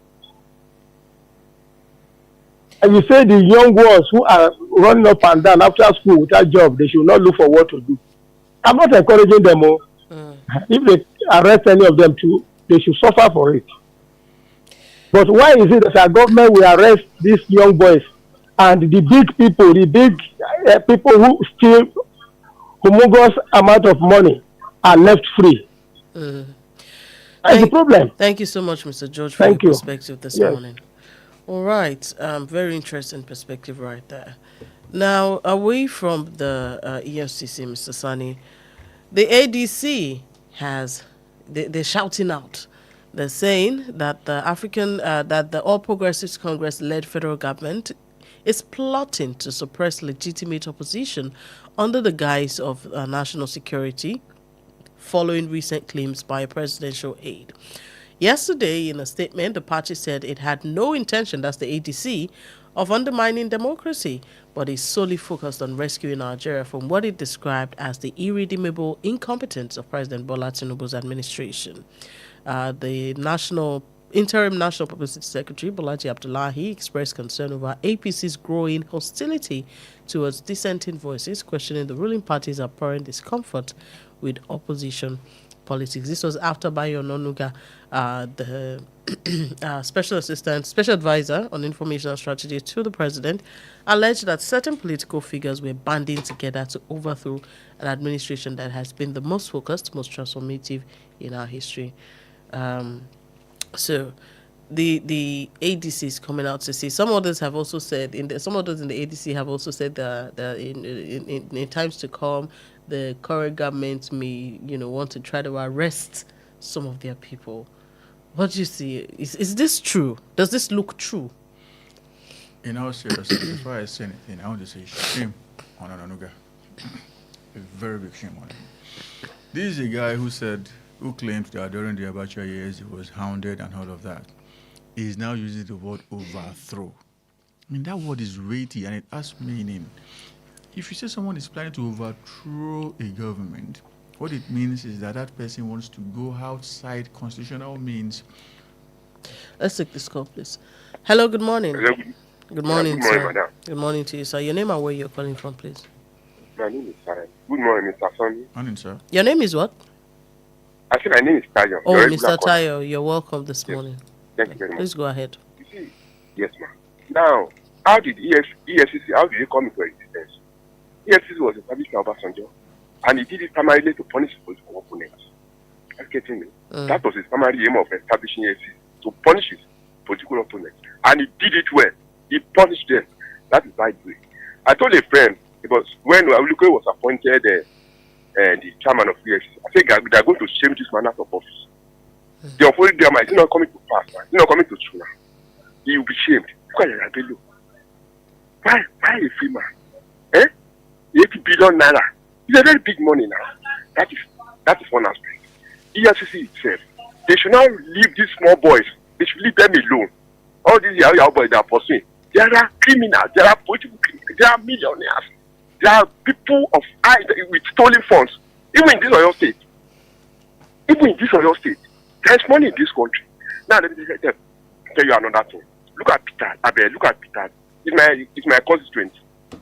And you say the young ones who are running up and down after school without job, they should not look for what to do. I'm not encouraging them. If they arrest any of them too, they should suffer for it. But why is it that our government will arrest these young boys and the big people, people who steal humongous amount of money are left free? That's the problem. Thank you so much, Mr. George, for your perspective this morning. All right. Very interesting perspective right there. Now, away from the EFCC, Mr. Sani, the ADC they're shouting out. They're saying that the All Progressives Congress-led federal government is plotting to suppress legitimate opposition under the guise of national security, following recent claims by a presidential aide. Yesterday, in a statement, the party said it had no intention, that's the ADC, of undermining democracy, but is solely focused on rescuing Nigeria from what it described as the irredeemable incompetence of President Bola Tinubu's administration. The interim National Publicity Secretary, Bolaji Abdullahi, expressed concern over APC's growing hostility towards dissenting voices, questioning the ruling party's apparent discomfort with opposition politics. This was after Bayo Ononuga, the special advisor on information strategy to the president, alleged that certain political figures were banding together to overthrow an administration that has been the most focused, most transformative in our history. So the ADC is coming out to say. Some others have also said, some others in the ADC have also said that in times to come, the current government may, want to try to arrest some of their people. What do you see? Is this true? Does this look true? In all seriousness, before I say anything, I want to say shame on Ononuga. A very big shame on him. This is a guy who claimed that during the Abacha years he was hounded and all of that. He is now using the word overthrow. I mean, that word is weighty and it has meaning. If you say someone is planning to overthrow a government, what it means is that that person wants to go outside constitutional means. Let's take this call, please. Hello, good morning. Hello. Good Yeah, morning, good morning, sir. madam. Good morning to you, sir. Your name and where you're calling from, please. My name is Tayo. Good morning, Mr. Sonny. Morning, sir. Your name is what? I said my name is Tayo. Oh, Your regular Mr. caller. Tayo, you're welcome this Yes. morning. Thank you very much. Please go ahead. You see, yes, ma'am. Now, how did EFCC, how did it come into existence? EFCC was established by Obasanjo, and he did it primarily to punish political opponents. Are you getting me? That was his primary aim of establishing EFCC, to punish his political opponents. And he did it well. He punished them. That is right way. I told a friend, because when Oduekun was appointed the chairman of EFCC, I said they are going to shame this man out of office. The authority drama is not coming to pass, man. It's not coming to true now. He will be shamed. Look at Yarabelo. Why a free man? 80 billion naira. It's a very big money now. That is one aspect. EFCC itself, they should not leave these small boys. They should leave them alone. All these young boys that are pursuing, there are criminals, there are political criminals, there are millionaires, there are people with stolen funds. Even in this Oyo state, there is money in this country. Now let me tell you another thing. Look at Peter. Look at Peter. It's my constituent.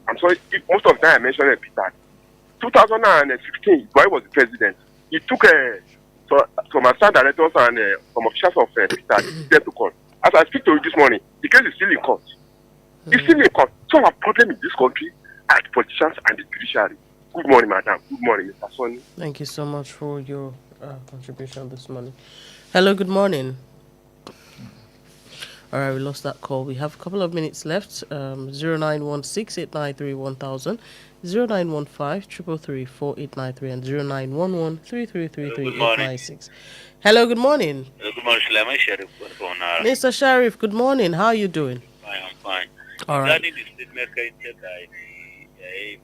I'm sorry. Most of the time I mentioned Peter. 2016, Boy was the president. He took some assistant directors and some officials of Peter there to court. As I speak to you this morning, the case is still in court. It's still in court. So our problem in this country are the politicians and the judiciary. Good morning, madam. Good morning, Mr. Sonny. Thank you so much for your contribution this morning. Hello, good morning. All right, we lost that call. We have a couple of minutes left. 0916-893-1000, 0915-333-4893, and 0911-333-3896. Hello, good morning. Good morning, Sulaiman Sharif. Mr. Sharif, good morning. How are you doing? Fine, I'm fine. All right. Regarding the statement created by the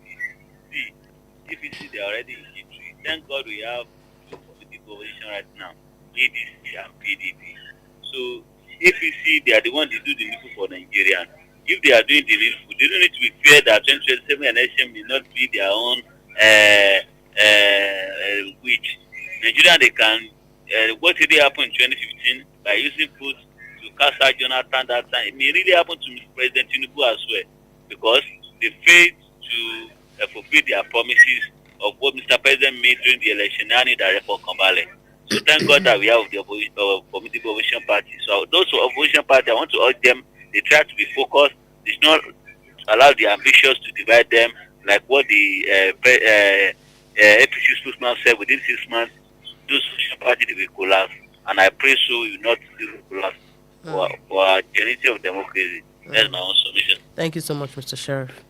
APC, they are already in history. Thank God we have two political opposition right now, ADC and PDP. So, APC, they are the ones that do the needful for Nigeria. If they are doing the needful, they don't need to be feared that 2027 election may not be their own which. Nigeria, they can, what really happened in 2015 by using food to cast out Jonathan that time, it may really happen to President Tinubu as well, because they failed to fulfill their promises of what Mr. President made during the election and the report Kambale. So thank God that we have the formidable opposition party. So those opposition party, I want to urge them, they try to be focused. They should not allow the ambitions to divide them, like what the APC spokesman said within 6 months. Those opposition party, they will collapse. And I pray so you not collapse for our unity of democracy. That's my own submission. Thank you so much, Mr. Sheriff.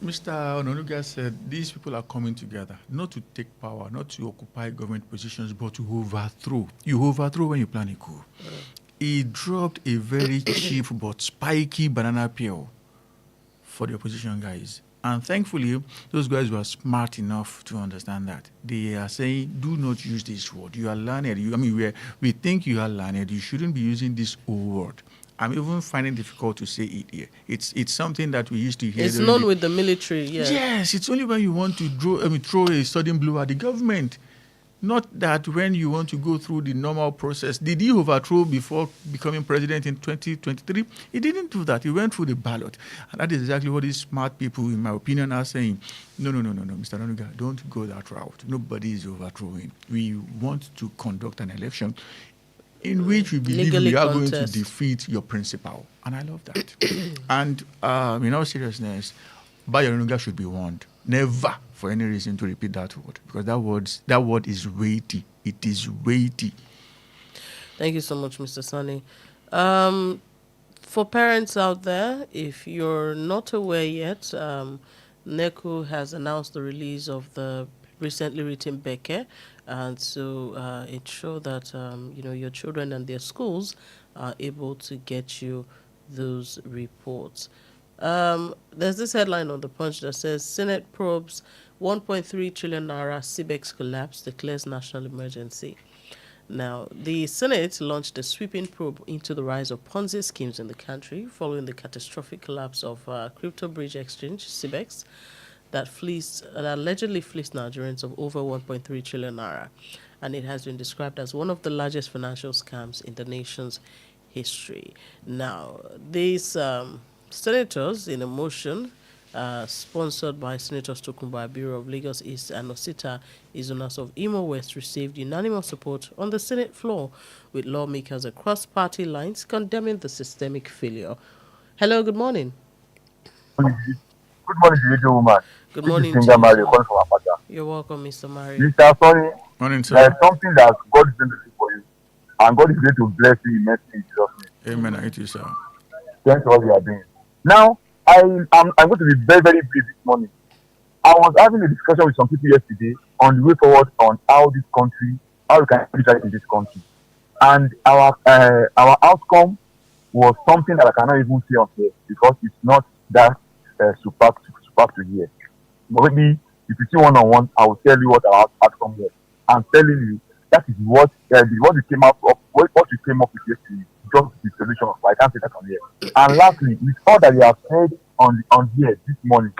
Mr. Ononuga said these people are coming together not to take power, not to occupy government positions, but to overthrow. You overthrow when you plan a coup. He dropped a very cheap but spiky banana peel for the opposition guys. And thankfully, those guys were smart enough to understand that. They are saying, do not use this word. You are learned. We think you are learned. You shouldn't be using this old word. I'm even finding it difficult to say it here. It's something that we used to hear. It's known with the military, yeah. Yes, it's only when you want to throw a sudden blow at the government. Not that when you want to go through the normal process. Did he overthrow before becoming president in 2023? He didn't do that. He went through the ballot. And that is exactly what these smart people, in my opinion, are saying. No, Mr. Onuga, don't go that route. Nobody is overthrowing. We want to conduct an election in which we believe we are going to defeat your principal. And I love that. And in all seriousness, Bayo Onuga should be warned. Never, for any reason, to repeat that word. Because that word is weighty. It is weighty. Thank you so much, Mr. Sunny. For parents out there, if you're not aware yet, NECO has announced the release of the recently written Beke, and so ensure that your children and their schools are able to get you those reports. There's this headline on the Punch that says Senate probes 1.3 trillion naira CBEX collapse, declares national emergency. Now, the Senate launched a sweeping probe into the rise of Ponzi schemes in the country following the catastrophic collapse of Crypto Bridge Exchange, CBEX. that allegedly fleeced Nigerians of over 1.3 trillion naira, and it has been described as one of the largest financial scams in the nation's history. Now, these senators in a motion sponsored by Senators Tokunbo Abiru of Lagos East and Osita Izunas of Imo West, received unanimous support on the Senate floor, with lawmakers across party lines condemning the systemic failure. Hello, good morning. Good morning, the radio woman. Good This is morning to Singer you, Mario sir. calling from Apata. You're welcome, Mr. Mario. Mr. Sonny, Morning, there sir. is something that God is going to do for you. And God is going to bless you immensely in Jesus' name. Amen. I sir. Thanks for what you are doing. Now, I'm going to be very, very brief this morning. I was having a discussion with some people yesterday on the way forward on how we can do that in this country. And our outcome was something that I cannot even say on here because it's not that super to hear. But maybe if you see one-on-one, I will tell you what our outcome was. I'm telling you that is what we came up of what we came up with yesterday. Just the solution. I can't say that on here. And lastly, with all that we have heard on here this morning,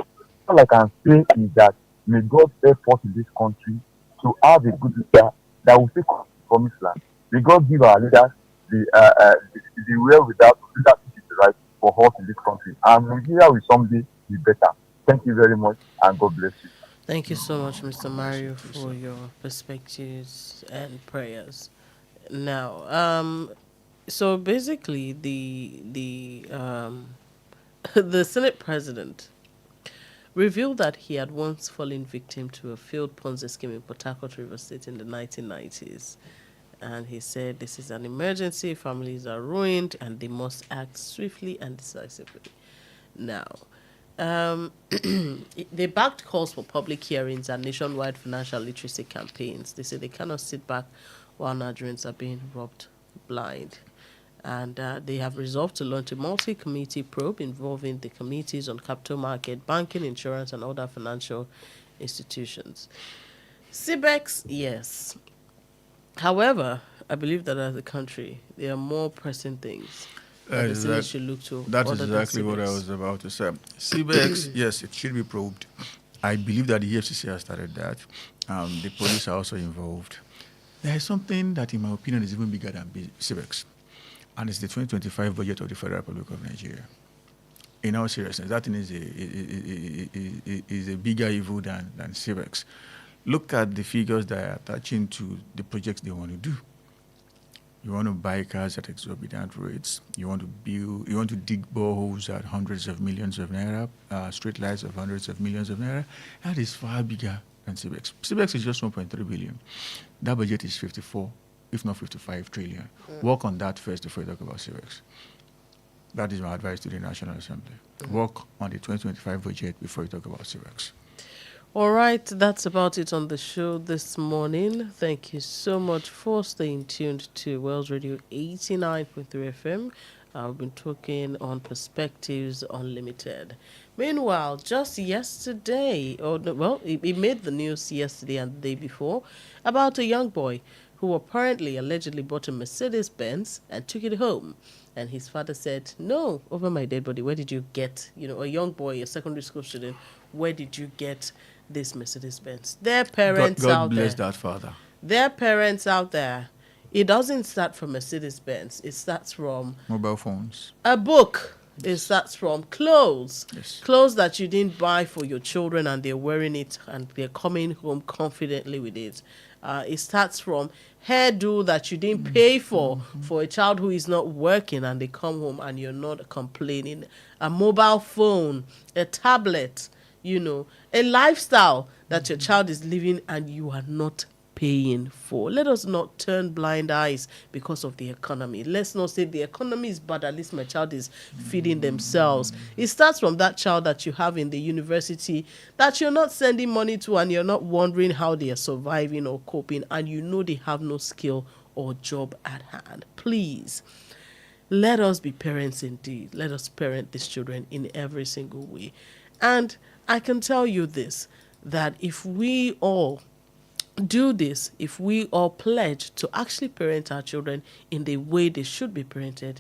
all I can say is that may God help us in this country to have a good leader that will take us to the promised land. May God give our leaders the wherewithal to do that which is right for us in this country. And Nigeria will someday be better. Thank you very much, and God bless you. Thank you so much, Mr. Mario, for your perspectives and prayers. Now, so basically, the Senate president revealed that he had once fallen victim to a failed Ponzi scheme in Port Harcourt, River State in the 1990s. And he said this is an emergency, families are ruined, and they must act swiftly and decisively. Now, they backed calls for public hearings and nationwide financial literacy campaigns. They say they cannot sit back while Nigerians are being robbed blind. And they have resolved to launch a multi-committee probe involving the committees on capital market, banking, insurance, and other financial institutions. CBEX, yes. However, I believe that as a country, there are more pressing things that the Senate should look to. That is exactly what I was about to say. CBEX, yes, it should be probed. I believe that the EFCC has started that. The police are also involved. There is something that, in my opinion, is even bigger than CBEX, and it's the 2025 budget of the Federal Republic of Nigeria. In all seriousness, that thing is a bigger evil than CBEX. Look at the figures that are attaching to the projects they want to do. You want to buy cars at exorbitant rates. You want to dig boreholes at hundreds of millions of naira, street lights of hundreds of millions of naira. That is far bigger than CBEX. CBEX is just 1.3 billion. That budget is 54, if not 55 trillion. Work on that first before you talk about CBEX. That is my advice to the National Assembly. Work on the 2025 budget before you talk about CBEX. All right, that's about it on the show this morning. Thank you so much for staying tuned to Wells Radio 89.3 FM. We've been talking on Perspectives Unlimited. Meanwhile, just yesterday, it made the news yesterday and the day before, about a young boy who apparently allegedly bought a Mercedes-Benz and took it home. And his father said, "No, over my dead body, where did you get, a young boy, a secondary school student, where did you get this Mercedes-Benz?" Their parents God bless that father. Their parents out there, it doesn't start from Mercedes-Benz. It starts from mobile phones, a book. It starts from clothes. Yes. Clothes that you didn't buy for your children and they're wearing it and they're coming home confidently with it. It starts from hairdo that you didn't pay for a child who is not working and they come home and you're not complaining. A mobile phone, a tablet, a lifestyle that your child is living and you are not paying for. Let us not turn blind eyes because of the economy. Let's not say the economy is bad, at least my child is feeding themselves. It starts from that child that you have in the university that you're not sending money to and you're not wondering how they are surviving or coping and they have no skill or job at hand. Please, let us be parents indeed. Let us parent these children in every single way. And I can tell you this, that if we all do this, if we all pledge to actually parent our children in the way they should be parented,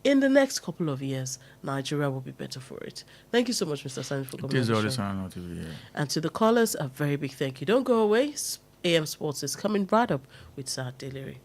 in the next couple of years, Nigeria will be better for it. Thank you so much, Mr. Sani, for It coming on is the always show. an honor to be here. And to the callers, a very big thank you. Don't go away. AM Sports is coming right up with Sir Deliri.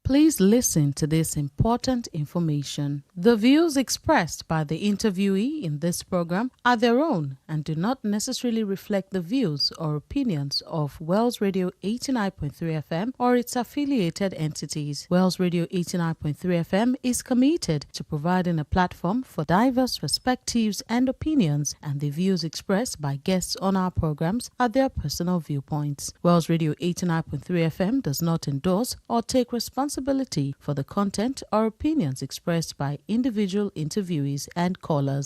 Please listen to this important information. The views expressed by the interviewee in this program are their own and do not necessarily reflect the views or opinions of Wells Radio 89.3 FM or its affiliated entities. Wells Radio 89.3 FM is committed to providing a platform for diverse perspectives and opinions, and the views expressed by guests on our programs are their personal viewpoints. Wells Radio 89.3 FM does not endorse or take responsibility for the content or opinions expressed by individual interviewees and callers.